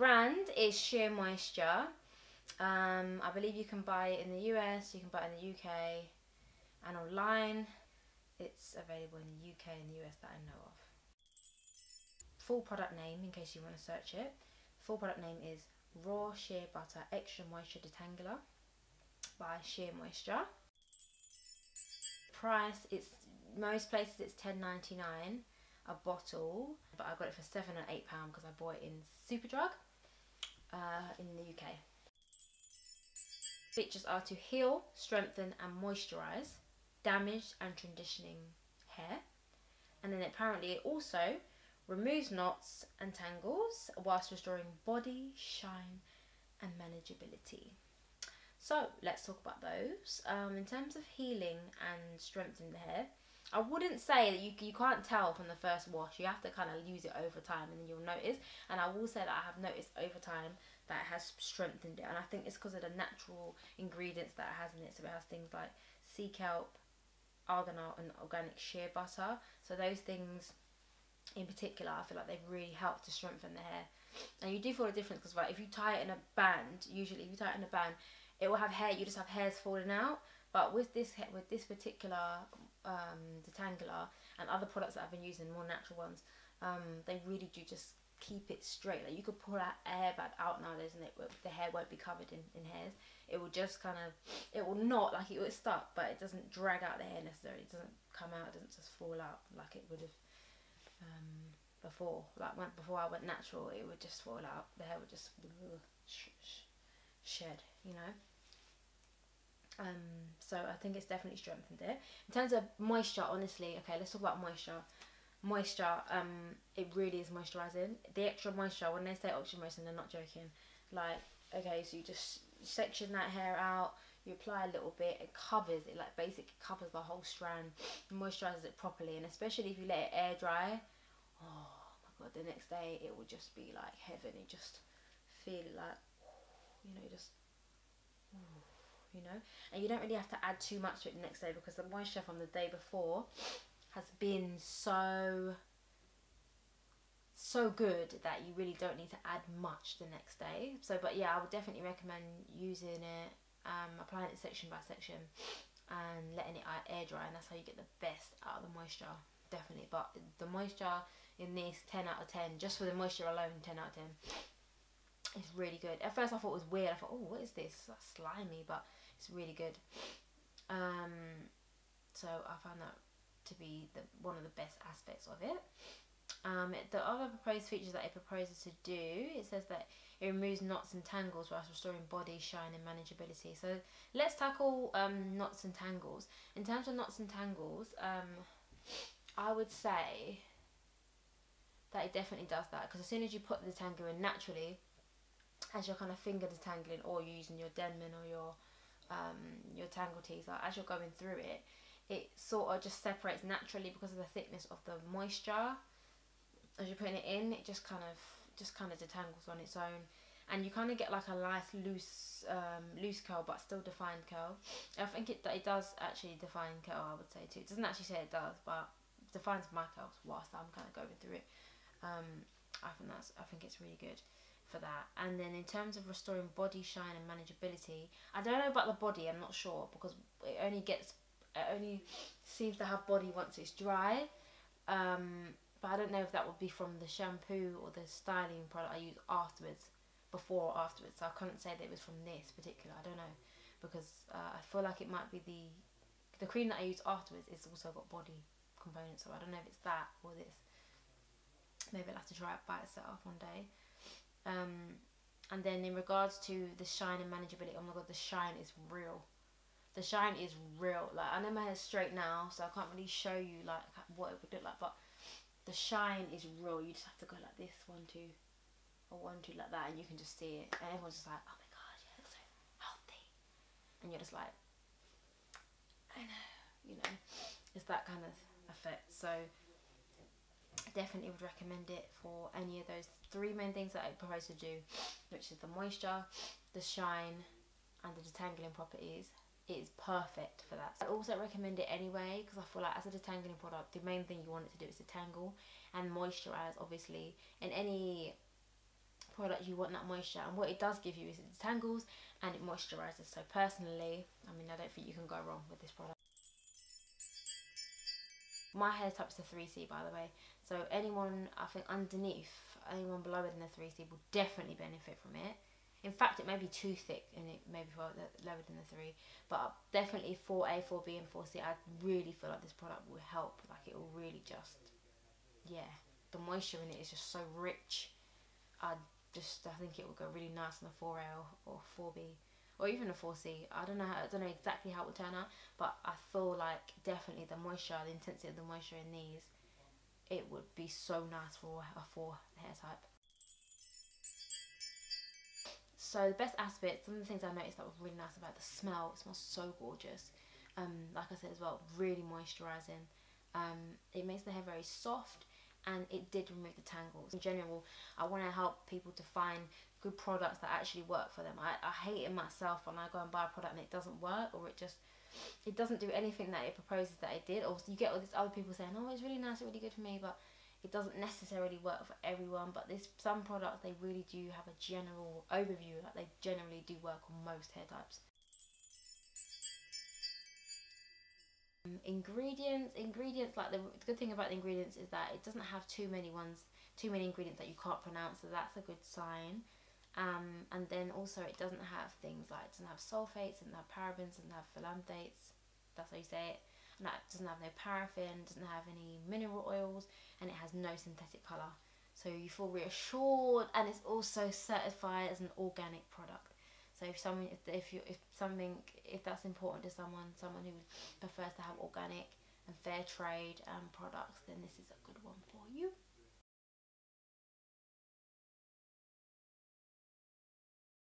brand is SHEA Moisture. I believe you can buy it in the US, you can buy it in the UK, and online. It's available in the UK and the US that I know of. Full product name, in case you want to search it. Full product name is Raw Shea Butter Extra Moisture Detangler by SHEA Moisture. Price, it's most places it's $10.99 a bottle, but I got it for £7 and £8 because I bought it in Superdrug in the UK. Features are to heal, strengthen and moisturise damaged and transitioning hair, and then apparently it also removes knots and tangles whilst restoring body, shine and manageability. So let's talk about those. In terms of healing and strengthening the hair, I wouldn't say that you can't tell from the first wash. You have to kind of use it over time and then you'll notice. And I will say that I have noticed over time that it has strengthened it. And I think it's because of the natural ingredients that it has in it. So it has things like sea kelp, argan and organic shea butter. So those things in particular, I feel like they've really helped to strengthen the hair. And you do feel a difference because if you tie it in a band, usually if you tie it in a band, it will have hair, you just have hairs falling out. But with this particular detangler and other products that I've been using, more natural ones, they really do just keep it straight. Like you could pull that hair back out nowadays and the hair won't be covered in hairs. It will just kind of, it will not, like it will stuck, but it doesn't drag out the hair necessarily. It doesn't come out, it doesn't just fall out like it would have before. Like before I went natural, it would just fall out. The hair would just shed, you know. So I think it's definitely strengthened it. In terms of moisture, honestly, okay, let's talk about moisture. Moisture, it really is moisturising. The extra moisture, when they say extra moisture, they're not joking. Like, okay, so you just section that hair out, you apply a little bit, it covers it, like basically covers the whole strand, moisturises it properly, and especially if you let it air dry, oh my god, the next day it will just be like heaven. You just feel it like, you know, just, you know, and you don't really have to add too much to it the next day because the moisture from the day before has been so good that you really don't need to add much the next day. So, but yeah, I would definitely recommend using it, applying it section by section and letting it air dry, and that's how you get the best out of the moisture, definitely. But the moisture in this, 10 out of 10, just for the moisture alone, 10 out of 10. It's really good. At first I thought it was weird. I thought, oh, what is this? It's like slimy, but it's really good. So I found that to be one of the best aspects of it. The other proposed features that it proposes to do, it says that it removes knots and tangles whilst restoring body, shine and manageability. So let's tackle knots and tangles. In terms of knots and tangles, I would say that it definitely does that, because as soon as you put the detangler in naturally, as you're kind of finger detangling or you're using your Denman or your tangle teas, like as you're going through it, it sort of just separates naturally because of the thickness of the moisture. As you're putting it in, it just kind of detangles on its own, and you kind of get like a nice loose curl but still defined curl. I think it does actually define curl, I would say too. It doesn't actually say it does, but it defines my curls whilst I'm kind of going through it. I think it's really good for that. And then in terms of restoring body, shine and manageability, I don't know about the body, I'm not sure, because it only seems to have body once it's dry. But I don't know if that would be from the shampoo or the styling product I use afterwards, before or afterwards. So I couldn't say that it was from this particular, I don't know, because I feel like it might be the cream that I use afterwards is also got body components, so I don't know if it's that or this. Maybe I'll have to try it by itself one day. And then in regards to the shine and manageability, oh my god, the shine is real. The shine is real. Like, I know my hair's straight now, so I can't really show you like what it would look like, but the shine is real. You just have to go like this, 1, 2, or 1, 2 like that, and you can just see it, and everyone's just like, oh my god, you look so healthy, and you're just like, I know, you know, it's that kind of effect. So definitely would recommend it for any of those 3 main things that I propose to do, which is the moisture, the shine and the detangling properties. It is perfect for that. I also recommend it anyway, because I feel like as a detangling product, the main thing you want it to do is detangle and moisturize. Obviously in any product, you want that moisture, and what it does give you is it detangles and it moisturizes. So personally, I mean, I don't think you can go wrong with this product. My hair type is a 3C, by the way, so anyone, I think underneath, anyone lower than a 3C will definitely benefit from it. In fact, it may be too thick and it may be lower than the 3, but definitely 4A, 4B and 4C, I really feel like this product will help. Like, it will really just, yeah, the moisture in it is just so rich. I think it will go really nice on a 4A or 4B or even a 4C. I don't know exactly how it will turn out, but I feel like definitely the moisture, the intensity of the moisture in these, it would be so nice for a 4 hair type. So the best aspect, some of the things I noticed that was really nice about the smell, it smells so gorgeous. Like I said as well, really moisturising. It makes the hair very soft, and it did remove the tangles. In general, I want to help people to find good products that actually work for them. I hate it myself when I go and buy a product and it doesn't work, or it doesn't do anything that it proposes that it did. Or you get all these other people saying, oh, it's really nice, it's really good for me, but it doesn't necessarily work for everyone. But some products, they really do have a general overview, like they generally do work on most hair types. Ingredients, like the good thing about the ingredients is that it doesn't have too many ingredients that you can't pronounce, so that's a good sign. And then also it doesn't have things like, it doesn't have sulfates, it doesn't have parabens, it doesn't have phtalates, that's how you say it. And it doesn't have no paraffin, doesn't have any mineral oils, and it has no synthetic colour. So you feel reassured, and it's also certified as an organic product. So if that's important to someone who prefers to have organic and fair trade products, then this is a good one for you.